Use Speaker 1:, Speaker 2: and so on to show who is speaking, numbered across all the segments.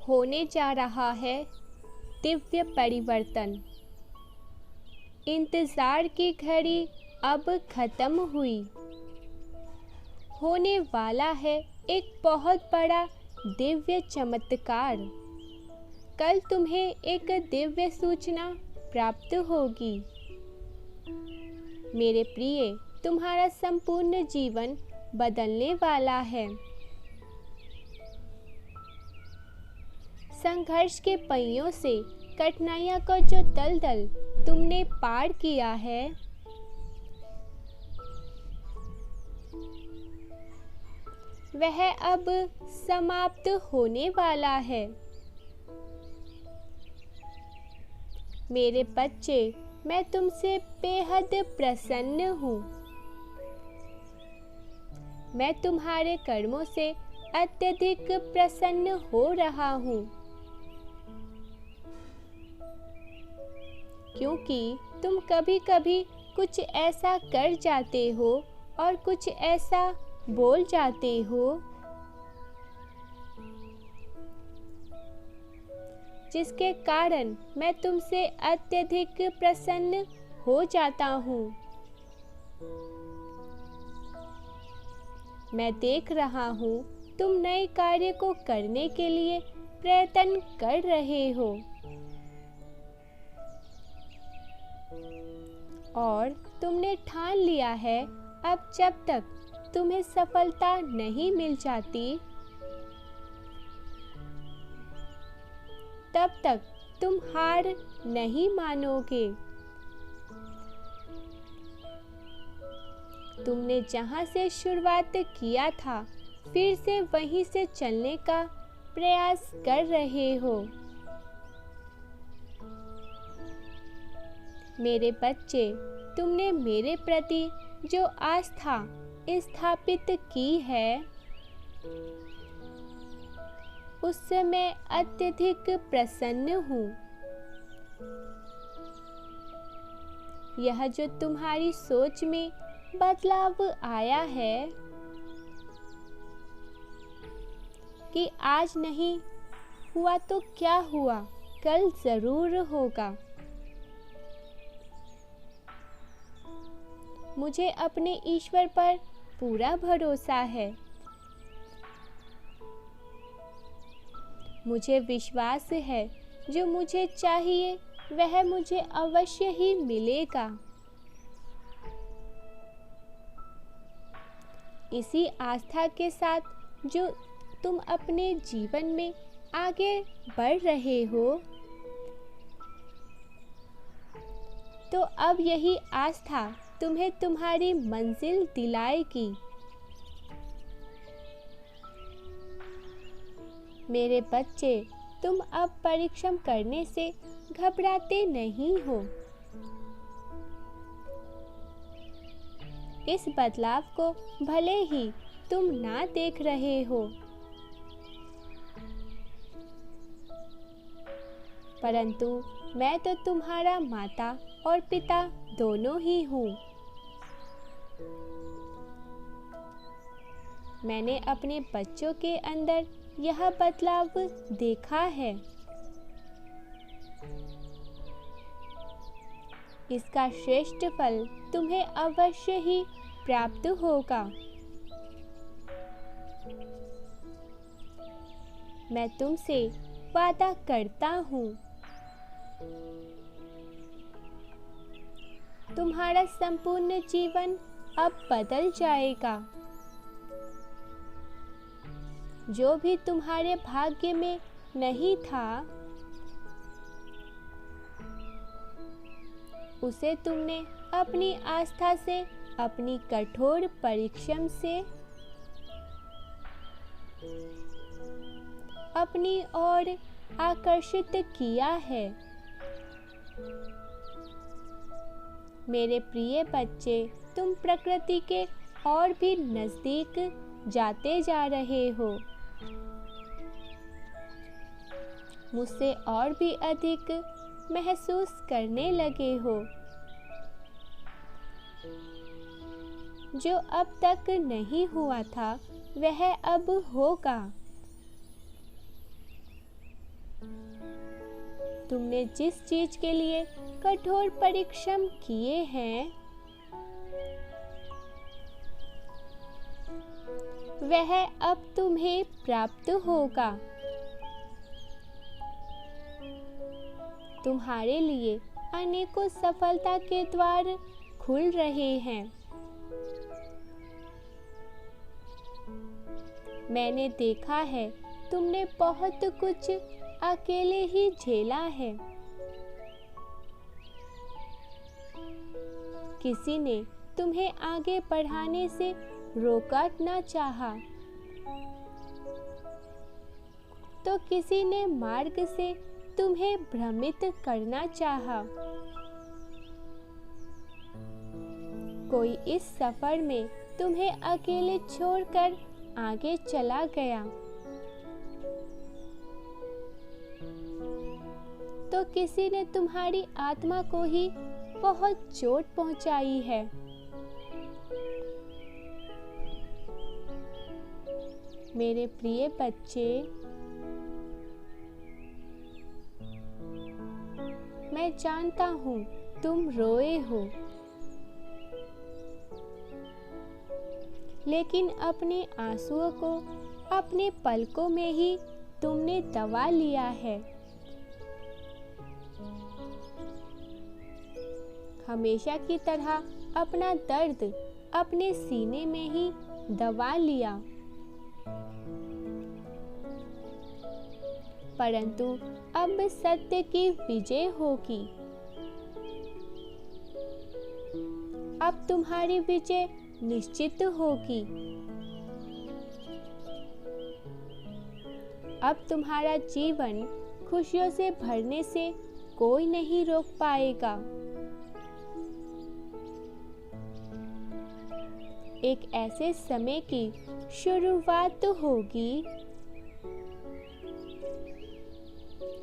Speaker 1: होने जा रहा है दिव्य परिवर्तन। इंतज़ार की घड़ी अब खत्म हुई। होने वाला है एक बहुत बड़ा दिव्य चमत्कार। कल तुम्हें एक दिव्य सूचना प्राप्त होगी। मेरे प्रिय, तुम्हारा संपूर्ण जीवन बदलने वाला है। संघर्ष के पहियों से कठिनाइयों का जो दलदल तुमने पार किया है, वह अब समाप्त होने वाला है। मेरे बच्चे, मैं तुमसे बेहद प्रसन्न हूँ। मैं तुम्हारे कर्मों से अत्यधिक प्रसन्न हो रहा हूँ, क्योंकि तुम कभी-कभी कुछ ऐसा कर जाते हो और कुछ ऐसा बोल जाते हो जिसके कारण मैं तुमसे अत्यधिक प्रसन्न हो जाता हूँ। मैं देख रहा हूँ तुम नए कार्य को करने के लिए प्रयत्न कर रहे हो और तुमने ठान लिया है अब जब तक तुम्हें सफलता नहीं मिल जाती तब तक तुम हार नहीं मानोगे। तुमने जहां से शुरुआत किया था फिर से वहीं से चलने का प्रयास कर रहे हो। मेरे बच्चे, तुमने मेरे प्रति जो आस्था स्थापित की है, उससे मैं अत्यधिक प्रसन्न हूँ। यह जो तुम्हारी सोच में बदलाव आया है कि आज नहीं हुआ तो क्या हुआ, कल जरूर होगा। मुझे अपने ईश्वर पर पूरा भरोसा है। मुझे विश्वास है जो मुझे चाहिए वह मुझे अवश्य ही मिलेगा। इसी आस्था के साथ जो तुम अपने जीवन में आगे बढ़ रहे हो, तो अब यही आस्था तुम्हें तुम्हारी मंजिल दिलाएगी। मेरे बच्चे, तुम अब परिश्रम करने से घबराते नहीं हो। इस बदलाव को भले ही तुम ना देख रहे हो, परंतु मैं तो तुम्हारा माता और पिता दोनों ही हूँ। मैंने अपने बच्चों के अंदर यह बदलाव देखा है। इसका श्रेष्ठ फल तुम्हें अवश्य ही प्राप्त होगा। मैं तुमसे वादा करता हूँ, तुम्हारा संपूर्ण जीवन अब बदल जाएगा। जो भी तुम्हारे भाग्य में नहीं था, उसे तुमने अपनी आस्था से, अपनी कठोर परिश्रम से अपनी ओर आकर्षित किया है। मेरे प्रिय बच्चे, तुम प्रकृति के और भी नजदीक जाते जा रहे हो। मुझसे और भी अधिक महसूस करने लगे हो। जो अब तक नहीं हुआ था वह अब होगा। तुमने जिस चीज के लिए कठोर परिश्रम किए हैं वह अब तुम्हें प्राप्त होगा। तुम्हारे लिए अनेकों सफलता के द्वार खुल रहे हैं। मैंने देखा है तुमने बहुत कुछ अकेले ही झेला है। किसी ने तुम्हें आगे बढ़ाने से रोका न चाहा, तो किसी ने मार्ग से तुम्हें भ्रमित करना चाहा। कोई इस सफर में तुम्हें अकेले छोड़कर आगे चला गया, तो किसी ने तुम्हारी आत्मा को ही बहुत चोट पहुंचाई है। मेरे प्रिय बच्चे, मैं जानता हूँ तुम रोए हो, लेकिन अपने आंसुओं को अपने पलकों में ही तुमने दबा लिया है। हमेशा की तरह अपना दर्द अपने सीने में ही दबा लिया, परंतु अब सत्य की विजय होगी। अब तुम्हारी विजय निश्चित होगी। अब तुम्हारा जीवन खुशियों से भरने से कोई नहीं रोक पाएगा। एक ऐसे समय की शुरुआत होगी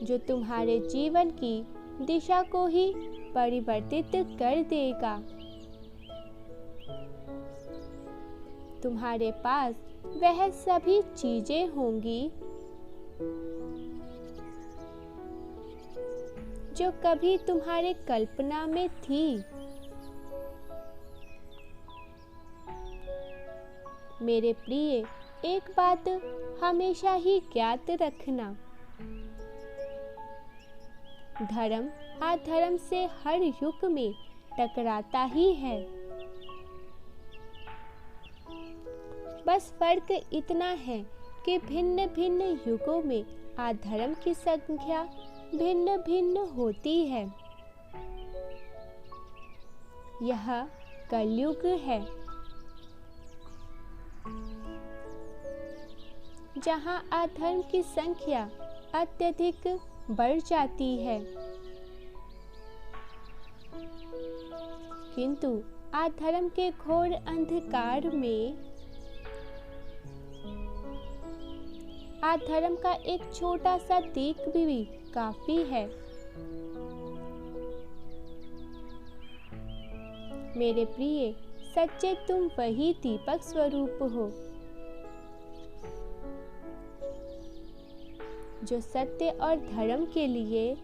Speaker 1: जो तुम्हारे जीवन की दिशा को ही परिवर्तित कर देगा। तुम्हारे पास वह सभी चीजें होंगी जो कभी तुम्हारे कल्पना में थी। मेरे प्रिय, एक बात हमेशा ही ज्ञात रखना, धर्म अधर्म से हर युग में टकराता ही है। बस फर्क इतना है कि भिन्न भिन्न युगों में अधर्म की संख्या भिन्न भिन्न होती है। यह कलयुग है, जहाँ अधर्म की संख्या अत्यधिक बढ़ जाती है, किंतु अधर्म के घोर अंधकार में अधर्म का एक छोटा सा दीप भी काफी है। मेरे प्रिय, सच्चे तुम वही दीपक स्वरूप हो जो सत्य और धर्म के लिए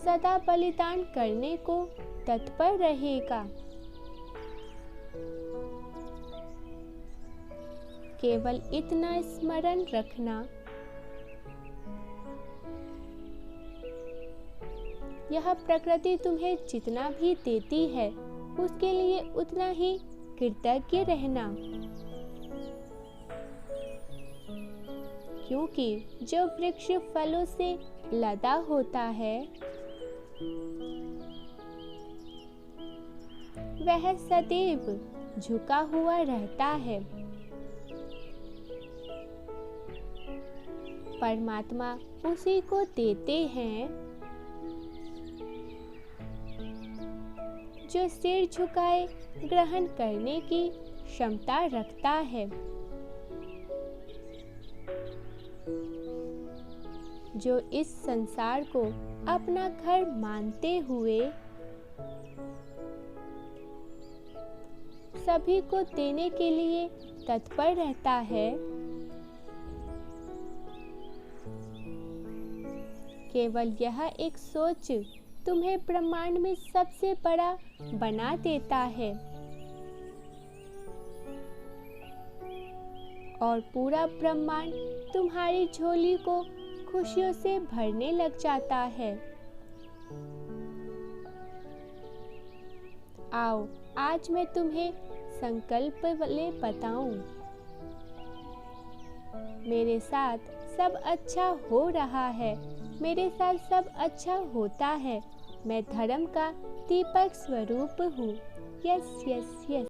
Speaker 1: सदा बलिदान करने को तत्पर रहेगा। केवल इतना स्मरण रखना, यह प्रकृति तुम्हें जितना भी देती है उसके लिए उतना ही कृतज्ञ रहना, क्योंकि जो वृक्ष फलों से लदा होता है वह सदैव झुका हुआ रहता है। परमात्मा उसी को देते हैं जो सिर झुकाए ग्रहण करने की क्षमता रखता है, जो इस संसार को अपना घर मानते हुए सभी को देने के लिए तत्पर रहता है, केवल यह एक सोच तुम्हें ब्रह्मांड में सबसे बड़ा बना देता है और पूरा ब्रह्मांड तुम्हारी झोली को खुशियों से भरने लग जाता है। आओ आज मैं तुम्हें संकल्प ले बताऊं। मेरे साथ सब अच्छा हो रहा है, मेरे साथ सब अच्छा होता है। मैं धर्म का दीपक स्वरूप हूँ। Yes yes yes.